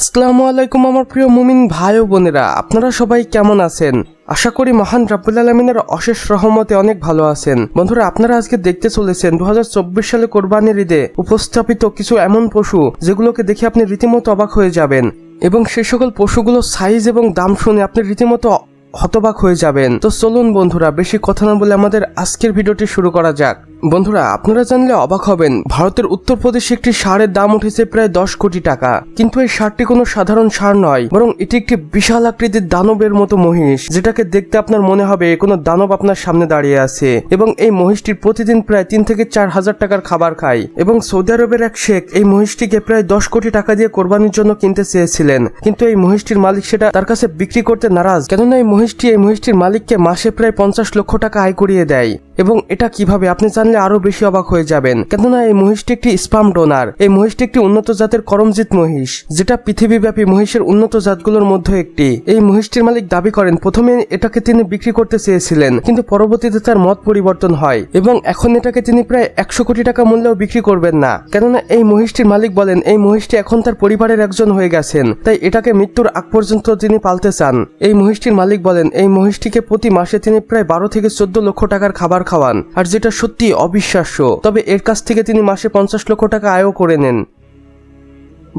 আসসালামু আলাইকুম আমার প্রিয় মুমিন ভাই ও বোনেরা, আপনারা সবাই কেমন আছেন? আশা করি মহান রাব্বুল আলামিনের অশেষ রহমতে অনেক ভালো আছেন। বন্ধুরা, আপনারা আজকে দেখতে চলেছেন 2024 সালে কোরবানির ঈদে উপস্থাপিত কিছু এমন পশু যেগুলোকে দেখে আপনি রীতিমতো অবাক হয়ে যাবেন, এবং সেই সকল পশুগুলোর সাইজ এবং দাম শুনে আপনি রীতিমতো হতবাক হয়ে যাবেন। তো চলুন বন্ধুরা, বেশি কথা না বলে আমাদের আজকের ভিডিওটি শুরু করা যাক। বন্ধুরা, আপনারা জানলে অবাক হবেন, ভারতের উত্তরপ্রদেশে একটি ষাঁড়ের দাম উঠেছে প্রায় 10 কোটি টাকা। কিন্তু এই ষাঁড়টি কোনো সাধারণ ষাঁড় নয়, বরং এটি একটি বিশাল আকৃতির দানবের মতো মহিষ, যেটাকে দেখতে আপনার মনে হবে কোনো দানব আপনার সামনে দাঁড়িয়ে আছে। এবং এই মহিষটির প্রতিদিন প্রায় 3 থেকে 4 হাজার টাকার খাবার খায়। এবং সৌদি আরবের এক শেখ এই মহিষটিকে প্রায় 10 কোটি টাকা দিয়ে কোরবানির জন্য কিনতে চেয়েছিলেন, কিন্তু এই মহিষটির মালিক সেটা তার কাছে বিক্রি করতে নারাজ, কেননা এই মহিষটির মালিককে মাসে প্রায় 50 লক্ষ টাকা আয় করিয়ে দেয়। এবং এটা কিভাবে আপনি জানলে আরো বেশি অবাক হয়ে যাবেন, কেননা এই মহিষটি একটি স্পাম ডোনার। এই মহিষটি একটি উন্নত জাতের করমজিত মহিষ, যেটা পৃথিবীব্যাপী মহিষের উন্নত জাতগুলোর মধ্যে একটি। এই মহিষটির মালিক দাবি করেন প্রথমে এটাকে তিনি বিক্রি করতে চেয়েছিলেন, কিন্তু পরবর্তীতে তার মত পরিবর্তন হয় এবং এখন এটাকে তিনি প্রায় 100 কোটি টাকা মূল্যেও বিক্রি করবেন না, কেননা এই মহিষটির মালিক বলেন এই মহিষটি এখন তার পরিবারের একজন হয়ে গেছেন, তাই এটাকে মৃত্যুর আগ পর্যন্ত তিনি পালতে চান। এই মহিষটির মালিক বলেন এই মহিষটিকে প্রতি মাসে তিনি প্রায় 12 থেকে 14 লক্ষ টাকার খাবার খাওয়ান, আর যেটা সত্যি অবিশ্বাস্য। তবে এর কাছ থেকে তিনি মাসে 50 লক্ষ টাকা আয়ও করে নেন।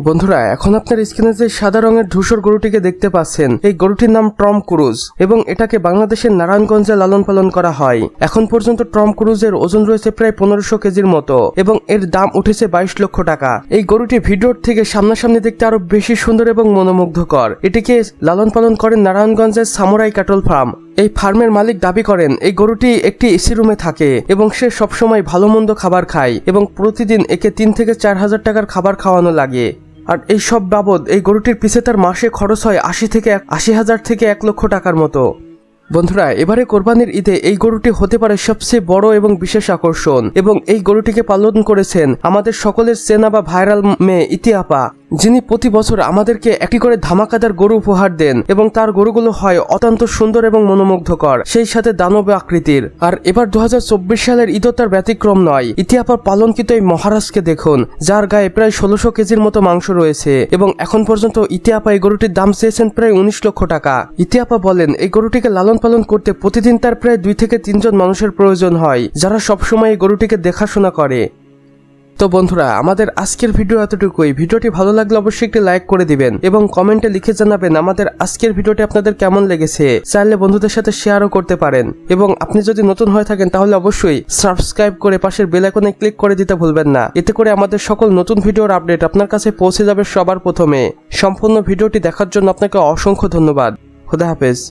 বন্ধুরা, এখন আপনার স্ক্রিনে যে সাদা রঙের ধূসর গরুটিকে দেখতে পাচ্ছেন, এই গরুটির নাম টম ক্রুজ, এবং এটাকে বাংলাদেশের নারায়ণগঞ্জে লালন পালন করা হয়। এখন পর্যন্ত টম ক্রুজের ওজন রয়েছে প্রায় 1500 কেজির মতো, এবং এর দাম উঠেছে 22 লক্ষ টাকা। এই গরুটি ভিডিওর থেকে সামনাসামনি দেখতে আরো বেশি সুন্দর এবং মনোমুগ্ধকর। এটিকে লালন পালন করেন নারায়ণগঞ্জের সামুরাই ক্যাটল ফার্ম। এই ফার্মের মালিক দাবি করেন এই গরুটি একটি এসি রুমে থাকে এবং সে সবসময় ভালো মন্দ খাবার খায়, এবং প্রতিদিন একে 3 থেকে 4 হাজার টাকার খাবার খাওয়ানো লাগে। আর এই সব বাবদ এই গরুটির পিছে তার মাসে খরচ হয় 80,000 থেকে 1 লক্ষ টাকার মতো। বন্ধুরা, এবারে কোরবানির ঈদে এই গরুটি হতে পারে সবচেয়ে বড় এবং বিশেষ আকর্ষণ, এবং এই গরুটিকে পালন করেছেন আমাদের সকলের চেনা বা ভাইরাল মেয়ে ইতি আপা, যিনি প্রতি বছর আমাদেরকে একটি করে ধামাকাদার গরু উপহার দেন, এবং তার গরুগুলো হয় অত্যন্ত সুন্দর এবং মনোমুগ্ধকর, সেই সাথে দানব আকৃতির। আর এবার 2024 সালের ঈদও তার ব্যতিক্রম নয়। ইতি আপার পালনকৃত এই মহারাজকে দেখুন, যার গায়ে প্রায় 1600 কেজির মতো মাংস রয়েছে, এবং এখন পর্যন্ত ইতি আপা এই গরুটির দাম চেয়েছেন প্রায় 19 লক্ষ টাকা। ইতি আপা বলেন এই গরুটিকে লালন পালন করতে প্রতিদিন তার প্রায় 2 থেকে 3 জন মানুষের প্রয়োজন হয়, যারা সবসময় এই গরুটিকে দেখাশোনা করে। তো বন্ধুরা, আমাদের আজকের ভিডিও এতটুকুই। ভিডিওটি ভালো লাগলে অবশ্যই একটি লাইক করে দিবেন এবং কমেন্টে লিখে জানাবেন আমাদের আজকের ভিডিওটি আপনাদের কেমন লেগেছে। চাইলে বন্ধুদের সাথে শেয়ারও করতে পারেন, এবং আপনি যদি নতুন হয়ে থাকেন তাহলে অবশ্যই সাবস্ক্রাইব করে পাশের বেল আইকনে ক্লিক করে দিতে ভুলবেন না। এতে করে আমাদের সকল নতুন ভিডিওর আপডেট আপনার কাছে পৌঁছে যাবে সবার প্রথমে। সম্পূর্ণ ভিডিওটি দেখার জন্য আপনাকে অসংখ্য ধন্যবাদ। খোদা হাফেজ।